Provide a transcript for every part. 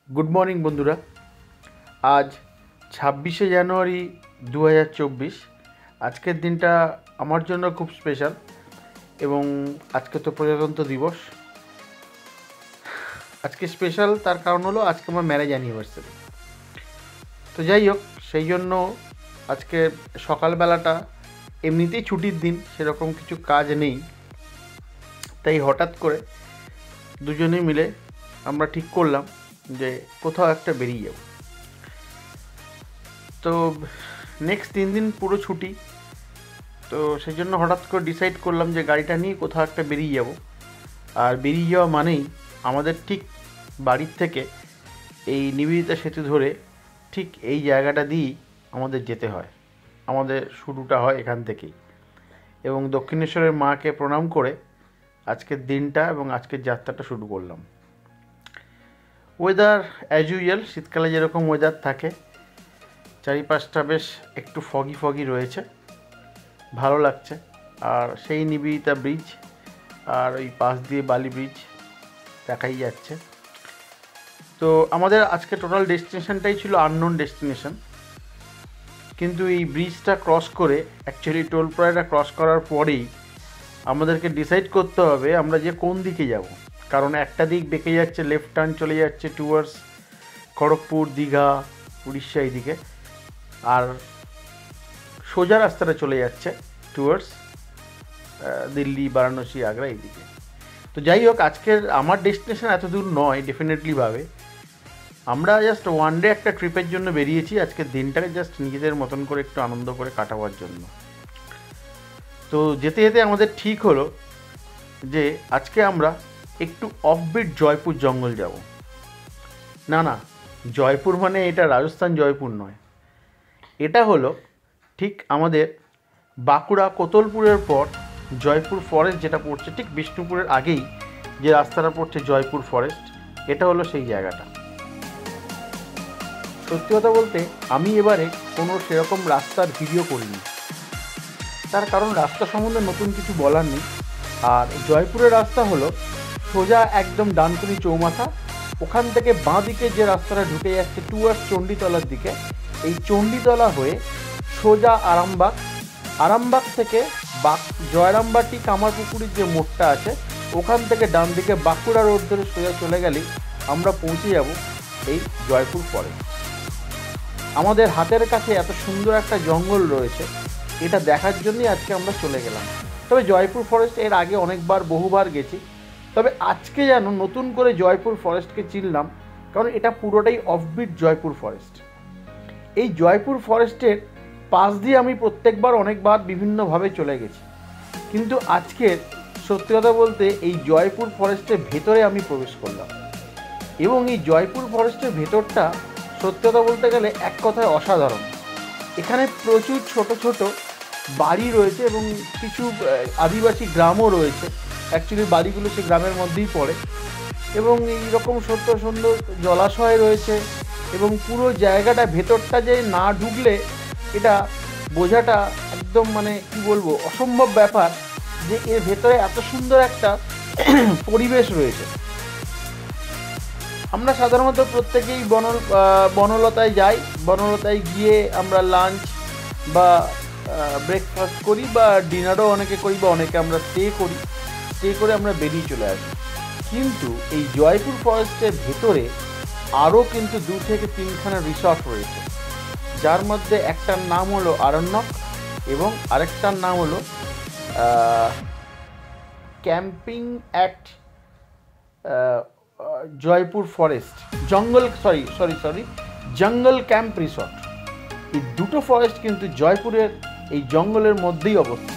Good morning বন্ধুরা। আজ 26শে জানুয়ারি 2024। আজকের দিনটা আমার জন্য খুব স্পেশাল এবং আজকে তো প্রজাতন্ত্র দিবস। আজকে স্পেশাল তার কারণ হলো আজকে আমার ম্যারেজ অ্যানিভার্সারি। তো যাই হোক, সেই জন্য আজকে সকালবেলাটা এমনিতেই ছুটির দিন, সেরকম কিছু কাজ নেই, তাই হঠাৎ করে দুজনে মিলে আমরা ঠিক করলাম যে কোথাও একটা বেরিয়ে যাব। তো নেক্সট 3 দিন পুরো ছুটি, তো সেই জন্য হঠাৎ করে ডিসাইড করলাম যে গাড়িটা নিয়ে কোথাও একটা বেরিয়ে যাব। আর বেরিয়ে যাওয়া মানেই আমাদের ঠিক বাড়ির থেকে এই নিবেদিতা সেতু ধরে ঠিক এই জায়গাটা দিয়েই আমাদের যেতে হয়। আমাদের শুরুটা হয় এখান থেকেই, এবং দক্ষিণেশ্বরের মাকে প্রণাম করে আজকের দিনটা এবং আজকের যাত্রাটা শুরু করলাম। ওয়েদার অ্যাজ ইউজুয়াল, শীতকালে যেরকম ওয়েদার থাকে, চারিপাশটা বেশ একটু ফগি রয়েছে, ভালো লাগছে। আর সেই নিবেদিতা ব্রিজ আর ওই পাশ দিয়ে বালি ব্রিজ দেখাই যাচ্ছে। তো আমাদের আজকে টোটাল ডেস্টিনেশনটাই ছিল আননোন ডেস্টিনেশন, কিন্তু এই ব্রিজটা ক্রস করে, অ্যাকচুয়ালি টোল প্লাজাটা ক্রস করার পরেই আমাদেরকে ডিসাইড করতে হবে আমরা যে কোন দিকে যাব। কারণ একটা দিক বেঁকে যাচ্ছে, লেফট টার্ন চলে যাচ্ছে টুয়ার্ডস খড়গপুর, দীঘা, উড়িষ্যা এইদিকে, আর সোজা রাস্তাটা চলে যাচ্ছে টুয়ার্ডস দিল্লি, বারাণসী, আগ্রা এইদিকে। তো যাই হোক, আজকের আমার ডেস্টিনেশন এত দূর নয় ডেফিনেটলিভাবে। আমরা জাস্ট ওয়ান ডে একটা ট্রিপের জন্য বেরিয়েছি, আজকের দিনটাকে জাস্ট নিজেদের মতন করে একটু আনন্দ করে কাটাবার জন্য। তো যেতে যেতে আমাদের ঠিক হলো যে আজকে আমরা একটু অফবিট জয়পুর জঙ্গল যাব। না, জয়পুর মানে এটা রাজস্থান জয়পুর নয়, এটা হলো ঠিক আমাদের বাঁকুড়া কোতলপুরের পর জয়পুর ফরেস্ট যেটা পড়ছে, ঠিক বিষ্ণুপুরের আগেই যে রাস্তাটা পড়ছে জয়পুর ফরেস্ট, এটা হলো সেই জায়গাটা। সত্যি কথা বলতে আমি এবারে কোনো সেরকম রাস্তার ভিডিও করিনি, তার কারণ রাস্তা সম্বন্ধে নতুন কিছু বলার নেই। আর জয়পুরের রাস্তা হলো সোজা একদম ডানকুনি চৌমাথা, ওখান থেকে বাঁ দিকে যে রাস্তাটা ঢুকে যাচ্ছে টুয়ার্ডস চণ্ডীতলার দিকে, এই চণ্ডীতলা হয়ে সোজা আরামবাগ, আরামবাগ থেকে জয়রামবাটি কামারপুকুরির যে মোড়টা আছে ওখান থেকে ডান দিকে বাঁকুড়া রোড ধরে সোজা চলে গেলেই আমরা পৌঁছে যাব এই জয়পুর ফরেস্ট। আমাদের হাতের কাছে এত সুন্দর একটা জঙ্গল রয়েছে, এটা দেখার জন্যই আজকে আমরা চলে গেলাম। তবে জয়পুর ফরেস্ট এর আগে অনেকবার বহুবার গেছি, তবে আজকে যেন নতুন করে জয়পুর ফরেস্টকে চিনলাম, কারণ এটা পুরোটাই অফবিট জয়পুর ফরেস্ট। এই জয়পুর ফরেস্টের পাশ দিয়ে আমি প্রত্যেকবার অনেকবার বিভিন্নভাবে চলে গেছি, কিন্তু আজকের সত্যি কথা বলতে এই জয়পুর ফরেস্টের ভেতরে আমি প্রবেশ করলাম, এবং এই জয়পুর ফরেস্টের ভেতরটা সত্যি কথা বলতে গেলে এক কথায় অসাধারণ। এখানে প্রচুর ছোট ছোট বাড়ি রয়েছে এবং কিছু আদিবাসী গ্রামও রয়েছে। অ্যাকচুয়ালি বাড়িগুলো সে গ্রামের মধ্যেই পড়ে, এবং এইরকম সুন্দর জলাশয় রয়েছে, এবং পুরো জায়গাটা ভেতরটা যে না ঢুকলে এটা বোঝাটা একদম মানে কি বলবো অসম্ভব ব্যাপার, যে এর ভেতরে এত সুন্দর একটা পরিবেশ রয়েছে। আমরা সাধারণত প্রত্যেকেই বনলতায় যাই, বনলতায় গিয়ে আমরা লাঞ্চ বা ব্রেকফাস্ট করি, বা ডিনারও অনেকে করি, বা অনেকে আমরা স্টে করে আমরা বেরিয়ে চলে আসি। কিন্তু এই জয়পুর ফরেস্টের ভেতরে আরও কিন্তু 2 থেকে 3খানা রিসর্ট রয়েছে, যার মধ্যে একটার নাম হলো আরণ্যক এবং আরেকটার নাম হলো ক্যাম্পিং অ্যাট জয়পুর ফরেস্ট জঙ্গল ক্যাম্প রিসর্ট। এই দুটো ফরেস্ট কিন্তু জয়পুরের এই জঙ্গলের মধ্যেই অবস্থিত।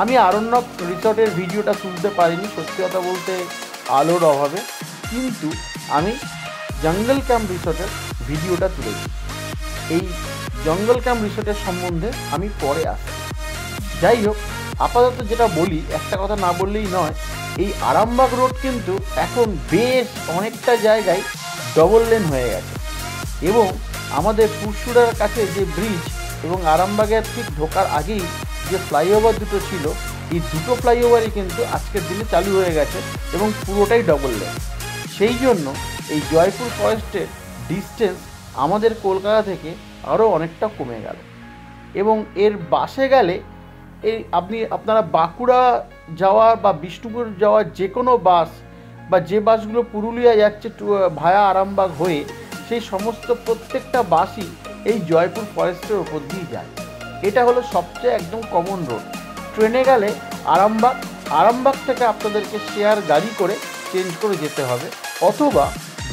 আমি আরণ্যক রিসর্টের ভিডিওটা তুলতে পারিনি সত্যি কথা বলতে আলোর অভাবে, কিন্তু আমি জঙ্গল ক্যাম্প রিসর্টের ভিডিওটা তুলেছি। এই জঙ্গল ক্যাম্প রিসর্টের সম্বন্ধে আমি পরে আসি। যাই হোক, আপাতত যেটা বলি, একটা কথা না বললেই নয়, এই আরামবাগ রোড কিন্তু এখন বেশ অনেকটা জায়গায় ডবল লেন হয়ে গেছে, এবং আমাদের পুরসুরার কাছে যে ব্রিজ এবং আরামবাগের ঠিক ঢোকার আগেই যে ফ্লাইওভার দুটো ছিল, এই দুটো ফ্লাইওভারই কিন্তু আজকের দিনে চালু হয়ে গেছে এবং পুরোটাই ডবল লেন। সেই জন্য এই জয়পুর ফরেস্টের ডিস্টেন্স আমাদের কলকাতা থেকে আরও অনেকটা কমে গেল। এবং এর বাসে গেলে এই আপনারা বাঁকুড়া যাওয়ার বা বিষ্ণুপুর যাওয়ার যে কোনো বাস বা যে বাসগুলো পুরুলিয়া যাচ্ছে ভায়া আরামবাগ হয়ে, সেই সমস্ত প্রত্যেকটা বাসই এই জয়পুর ফরেস্টের ওপর দিয়ে যায়। এটা হলো সবচেয়ে একদম কমন রোড। ট্রেনে গেলে আরামবাগ থেকে আপনাদেরকে শেয়ার গাড়ি করে চেঞ্জ করে যেতে হবে, অথবা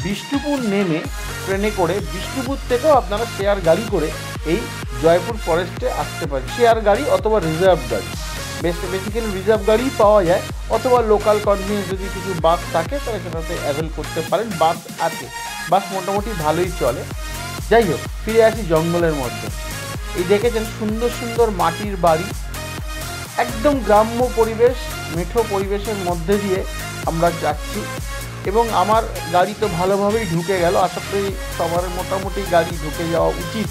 বিষ্ণুপুর নেমে ট্রেনে করে বিষ্ণুপুর থেকেও আপনারা শেয়ার গাড়ি করে এই জয়পুর ফরেস্টে আসতে পারেন। শেয়ার গাড়ি অথবা রিজার্ভ গাড়ি, বেসিক্যালি রিজার্ভ গাড়িই পাওয়া যায়, অথবা লোকাল কনভিনিয়েন্স যদি কিছু বাস থাকে তাহলে সেটাতে অ্যাভেল করতে পারেন। বাস আছে, বাস মোটামুটি ভালোই চলে। যাই হোক, ফিরে আসি জঙ্গলের মধ্যে। এই দেখেছেন সুন্দর সুন্দর মাটির বাড়ি, একদম গ্রাম্য পরিবেশ, মেঠো পরিবেশের মধ্যে দিয়ে আমরা যাচ্ছি এবং আমার গাড়ি তো ভালোভাবেই ঢুকে গেল। আশা করি সবার মোটামুটি গাড়ি ঢুকে যাওয়া উচিত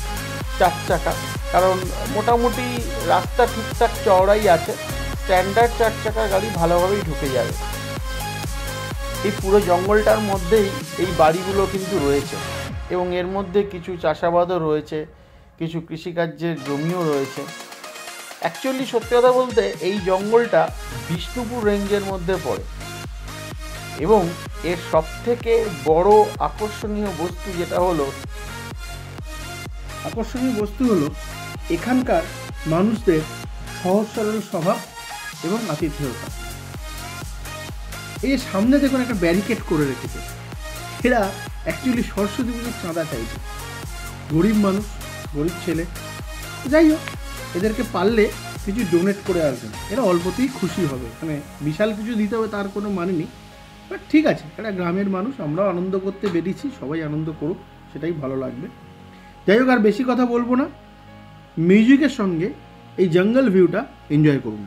4 চাকা, কারণ মোটামুটি রাস্তা ঠিকঠাক চওড়াই আছে, স্ট্যান্ডার্ড 4 চাকার গাড়ি ভালোভাবেই ঢুকে যাবে। এই পুরো জঙ্গলটার মধ্যেই এই বাড়িগুলো কিন্তু রয়েছে এবং এর মধ্যে কিছু চাষাবাদও রয়েছে, কিছু কৃষিকার্যের জমিও রয়েছে। অ্যাকচুয়ালি সত্যি কথা বলতে এই জঙ্গলটা বিষ্ণুপুর রেঞ্জের মধ্যে পড়ে এবং এর সবথেকে বড় আকর্ষণীয় বস্তু হলো এখানকার মানুষদের সহজ সরল স্বভাব এবং আতিথেয়তা। এই সামনে দেখুন একটা ব্যারিকেড করে রেখেছে, এরা অ্যাকচুয়ালি সরস্বতী পুজোর চাঁদা চাইছে। গরিব মানুষ, গরিব ছেলে, যাই হোক এদেরকে পারলে কিছু ডোনেট করে আসবেন, এরা অল্পতেই খুশি হবে। মানে বিশাল কিছু দিতে হবে তার কোনো মানে নেই, বাট ঠিক আছে, এটা গ্রামের মানুষ, আমরাও আনন্দ করতে বেরিয়েছি, সবাই আনন্দ করুক, সেটাই ভালো লাগবে। যাই হোক, আর বেশি কথা বলবো না, মিউজিকের সঙ্গে এই জঙ্গল ভিউটা এনজয় করুন।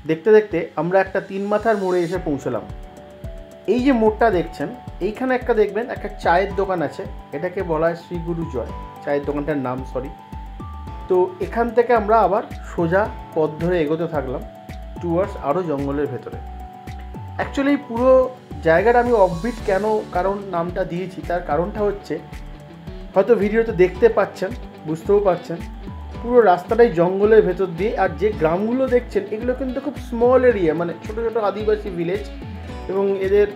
দেখতে দেখতে আমরা একটা 3 মাথার মোড়ে এসে পৌঁছলাম। এই যে মোড়টা দেখছেন, এইখানে একটা দেখবেন একটা চায়ের দোকান আছে, এটাকে বলা হয় শ্রী গুরু জয়, চায়ের দোকানটার নাম সরি। তো এখান থেকে আমরা আবার সোজা পথ ধরে এগোতে থাকলাম টুয়ার্ডস আরও জঙ্গলের ভেতরে। অ্যাকচুয়ালি পুরো জায়গাটা আমি অফবিট কেন কারণ নামটা দিয়েছি, তার কারণটা হচ্ছে হয়তো ভিডিওতে দেখতে পাচ্ছেন, বুঝতেও পারছেন, পুরো রাস্তাটাই জঙ্গলের ভেতর দিয়ে। আর যে গ্রামগুলো দেখছেন এগুলো কিন্তু খুব স্মল এরিয়া, মানে ছোটো ছোটো আদিবাসী ভিলেজ, এবং এদের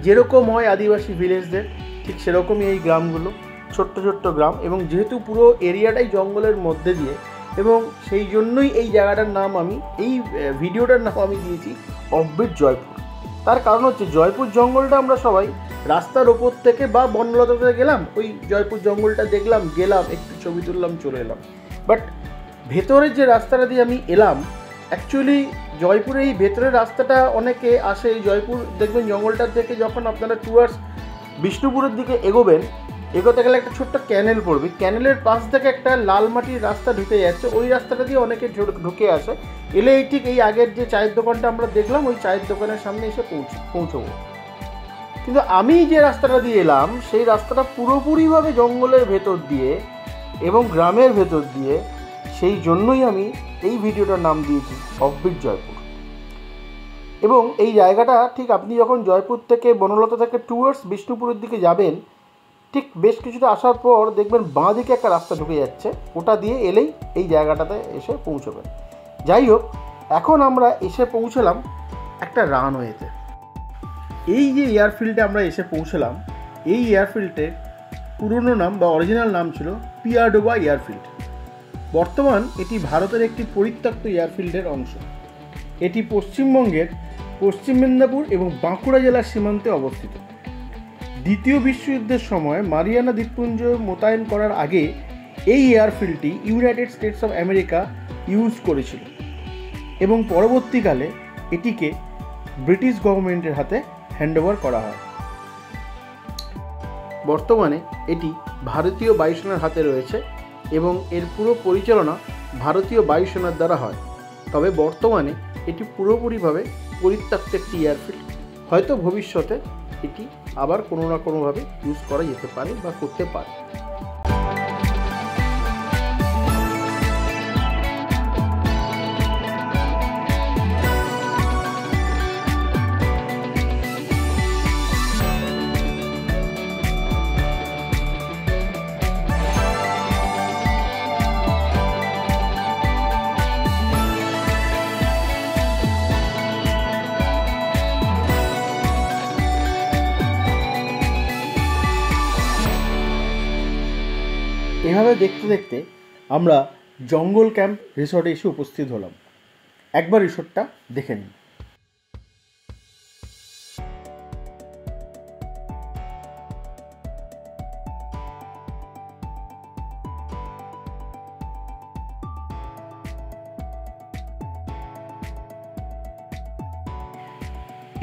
যেরকম হয় আদিবাসী ভিলেজদের ঠিক সেরকমই এই গ্রামগুলো, ছোট্ট ছোট্ট গ্রাম। এবং যেহেতু পুরো এরিয়াটাই জঙ্গলের মধ্যে দিয়ে, এবং সেই জন্যই এই জায়গাটার নাম আমি, এই ভিডিওটার নাম আমি দিয়েছি অফবিট জয়পুর। তার কারণ হচ্ছে জয়পুর জঙ্গলটা আমরা সবাই রাস্তার ওপর থেকে বা বনলতা থেকে গেলাম, ওই জয়পুর জঙ্গলটা দেখলাম, গেলাম, একটু ছবি তুললাম, চলে এলাম। বাট ভেতরের যে রাস্তাটা দিয়ে আমি এলাম, অ্যাকচুয়ালি জয়পুরের এই ভেতরের রাস্তাটা অনেকে আসে, এই জয়পুর দেখবেন জঙ্গলটার থেকে যখন আপনারা টুয়ার্ডস বিষ্ণুপুরের দিকে এগোতে গেলে একটা ছোট্ট ক্যানেল পড়বে, ক্যানেলের পাশ থেকে একটা লাল মাটির রাস্তা ঢুকে যাচ্ছে, ওই রাস্তাটা দিয়ে অনেকে ঢুকে আসে। এলে এই ঠিক এই আগের যে চায়ের দোকানটা আমরা দেখলাম, ওই চায়ের দোকানের সামনে এসে পৌঁছবো। কিন্তু আমি যে রাস্তাটা দিয়ে এলাম সেই রাস্তাটা পুরোপুরিভাবে জঙ্গলের ভেতর দিয়ে এবং গ্রামের ভেতর দিয়ে, সেই জন্যই আমি এই ভিডিওটার নাম দিয়েছি অফবিট জয়পুর। এবং এই জায়গাটা ঠিক আপনি যখন জয়পুর থেকে বনলতা থেকে টুয়ার্ডস বিষ্ণুপুরের দিকে যাবেন, ঠিক বেশ কিছুটা আসার পর দেখবেন বাঁ দিকে একটা রাস্তা ঢুকে যাচ্ছে, ওটা দিয়ে এলেই এই জায়গাটাতে এসে পৌঁছবেন। যাই হোক, এখন আমরা এসে পৌঁছলাম একটা রানওয়েতে। এই যে এয়ারফিল্ডে আমরা এসে পৌঁছলাম, এই এয়ারফিল্ডের পুরনো নাম বা অরিজিনাল নাম ছিল পিয়াডোবা এয়ারফিল্ড। বর্তমান এটি ভারতের একটি পরিত্যক্ত এয়ারফিল্ডের অংশ। এটি পশ্চিমবঙ্গের পশ্চিম মেদিনীপুর এবং বাঁকুড়া জেলার সীমান্তে অবস্থিত। দ্বিতীয় বিশ্বযুদ্ধের সময় মারিয়ানা দ্বীপপুঞ্জ মোতায়েন করার আগে এই এয়ারফিল্ডটি United States of America use করেছিল এবং পরবর্তীকালে এটিকে ব্রিটিশ গভর্নমেন্টের হাতে হ্যান্ডওভার করা হয়। বর্তমানে এটি ভারতীয় বায়ুসেনার হাতে রয়েছে এবং এর পুরো পরিচালনা ভারতীয় বায়ুসেনার দ্বারা হয়। তবে বর্তমানে এটি পুরোপুরিভাবে পরিত্যক্ত একটি এয়ারফিল্ড। হয়তো ভবিষ্যতে এটি আবার কোনো না কোনোভাবে ইউজ করা যেতে পারে বা করতে পারে। এভাবে দেখতে দেখতে আমরা জঙ্গল ক্যাম্প রিসর্টে এসে উপস্থিত হলাম। একবার রিসর্টটা দেখে নিন।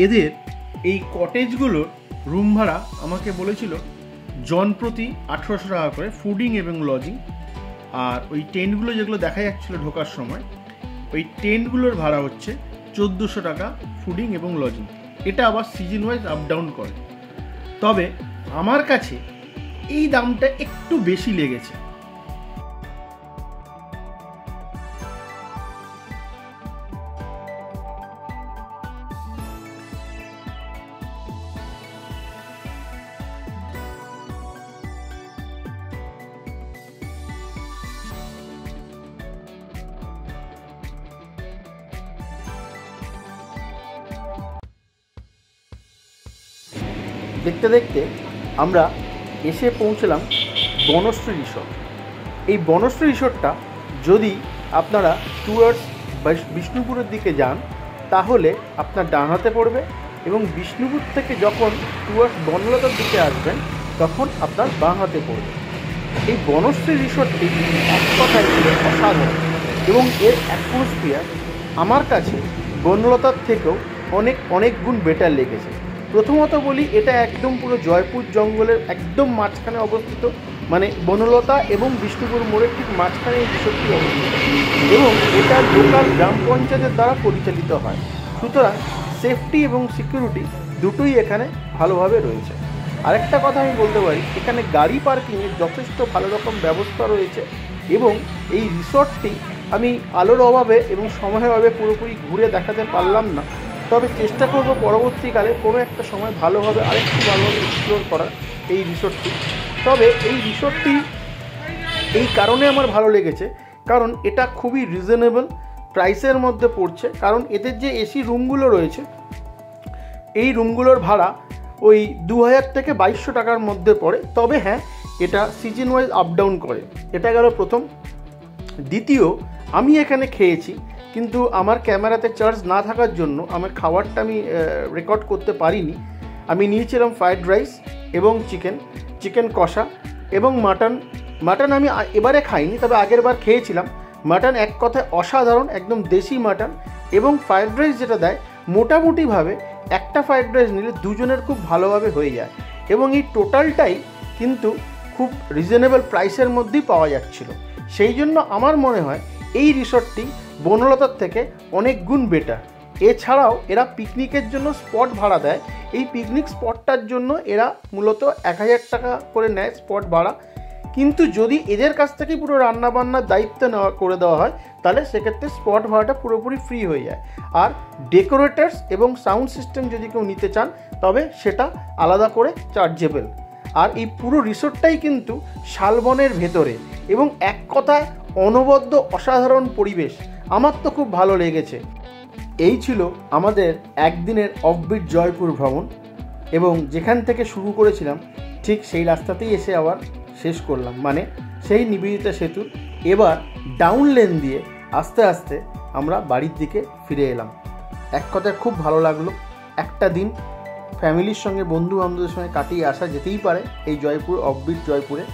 এদের এই কটেজগুলোর রুম ভাড়া আমাকে বলেছিল জন প্রতি 1800 টাকা করে, ফুডিং এবং লজিং। আর ওই টেন্টগুলো যেগুলো দেখা যাচ্ছিলো ঢোকার সময়, ওই টেন্টগুলোর ভাড়া হচ্ছে 1400 টাকা ফুডিং এবং লজিং। এটা আবার সিজন ওয়াইজ আপ ডাউন করে। তবে আমার কাছে এই দামটা একটু বেশি লেগেছে। দেখতে দেখতে আমরা এসে পৌঁছলাম বনশ্রী রিসর্ট। এই বনশ্রী রিসর্টটা যদি আপনারা টুয়ার্ডস বিষ্ণুপুরের দিকে যান তাহলে আপনার ডান হাতে পড়বে, এবং বিষ্ণুপুর থেকে যখন টুয়ার্ডস বনলতার দিকে আসবেন তখন আপনার বাঁ হাতে পড়বে। এই বনশ্রী রিসর্টটি এক কথায় ছিল অসাধারণ, এবং এর অ্যাটমসফিয়ার আমার কাছে বনলতার থেকেও অনেক গুণ বেটার লেগেছে। প্রথমত বলি, এটা একদম পুরো জয়পুর জঙ্গলের একদম মাঝখানে অবস্থিত, মানে বনলতা এবং বিষ্ণুপুর মোড়ের ঠিক মাঝখানে এই রিসোর্টটি অবস্থিত এবং এটা লোকাল গ্রাম পঞ্চায়েতের দ্বারা পরিচালিত হয়। সুতরাং সেফটি এবং সিকিউরিটি দুটোই এখানে ভালোভাবে রয়েছে। আরেকটা কথা আমি বলতে পারি, এখানে গাড়ি পার্কিংয়ের যথেষ্ট ভালো রকম ব্যবস্থা রয়েছে এবং এই রিসর্টটি আমি আলোর অভাবে এবং সময়ের অভাবে পুরোপুরি ঘুরে দেখাতে পারলাম না, তবে চেষ্টা করব পরবর্তীকালে কোনো একটা সময় ভালোভাবে আরেকটু ভালোভাবে এক্সপ্লোর করার এই রিসর্টটি। তবে এই রিসর্টটি এই কারণে আমার ভালো লেগেছে কারণ এটা খুবই রিজনেবল প্রাইসের মধ্যে পড়ছে, কারণ এদের যে এসি রুমগুলো রয়েছে এই রুমগুলোর ভাড়া ওই 2000 থেকে 2200 টাকার মধ্যে পড়ে। তবে হ্যাঁ, এটা সিজন ওয়াইজ আপ ডাউন করে। এটা গেল প্রথম। দ্বিতীয়, আমি এখানে খেয়েছি কিন্তু আমার ক্যামেরাতে চার্জ না থাকার জন্য আমার খাবারটা আমি রেকর্ড করতে পারিনি। আমি নিয়েছিলাম ফ্রাইড রাইস এবং চিকেন কষা এবং মাটন আমি এবারে খাইনি, তবে আগের বার খেয়েছিলাম। মাটন এক কথায় অসাধারণ, একদম দেশি মাটন। এবং ফ্রাইড রাইস যেটা দেয় মোটামুটিভাবে একটা ফ্রাইড রাইস নিলে দুজনের খুব ভালোভাবে হয়ে যায় এবং এই টোটালটাই কিন্তু খুব রিজনেবল প্রাইসের মধ্যেই পাওয়া যাচ্ছিল। সেই জন্য আমার মনে হয় এই রিসর্টটি বনলতার থেকে অনেক গুণ বেটার। এছাড়াও এরা পিকনিকের জন্য স্পট ভাড়া দেয়। এই পিকনিক স্পটটার জন্য এরা মূলত 1000 টাকা করে নেয় স্পট ভাড়া, কিন্তু যদি এদের কাছ থেকে পুরো রান্নাবান্নার দায়িত্ব করে দেওয়া হয় তাহলে সেক্ষেত্রে স্পট ভাড়াটা পুরোপুরি ফ্রি হয়ে যায়। আর ডেকোরেটার্স এবং সাউন্ড সিস্টেম যদি কেউ নিতে চান তবে সেটা আলাদা করে চার্জেবল। আর এই পুরো রিসোর্টটাই কিন্তু শালবনের ভেতরে এবং এক কথায় অনবদ্য অসাধারণ পরিবেশ। আমার তো খুব ভালো লেগেছে। এই ছিল আমাদের একদিনের অফবিট জয়পুর ভ্রমণ এবং যেখান থেকে শুরু করেছিলাম ঠিক সেই রাস্তাতেই এসে আবার শেষ করলাম, মানে সেই নিবেদিতা সেতুর এবার ডাউন লেন দিয়ে আস্তে আস্তে আমরা বাড়ির দিকে ফিরে এলাম। এক কথায় খুব ভালো লাগলো। একটা দিন ফ্যামিলির সঙ্গে বন্ধু বান্ধবদের সঙ্গে কাটিয়ে আসা যেতেই পারে এই জয়পুর অফবিট জয়পুরে।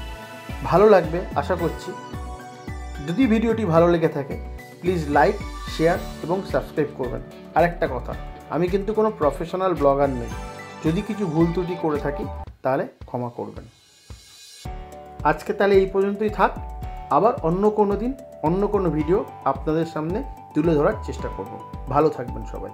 ভালো লাগবে আশা করছি। যদি ভিডিওটি ভালো লেগে থাকে প্লিজ লাইক, শেয়ার এবং সাবস্ক্রাইব করবেন। আর একটা কথা, আমি কিন্তু কোনো প্রফেশনাল ব্লগার নই, যদি কিছু ভুল ত্রুটি করে থাকি তাহলে ক্ষমা করবেন। আজকে তাহলে এই পর্যন্তই থাক। আবার অন্য কোনো দিন অন্য কোনো ভিডিও আপনাদের সামনে তুলে ধরার চেষ্টা করব। ভালো থাকবেন সবাই।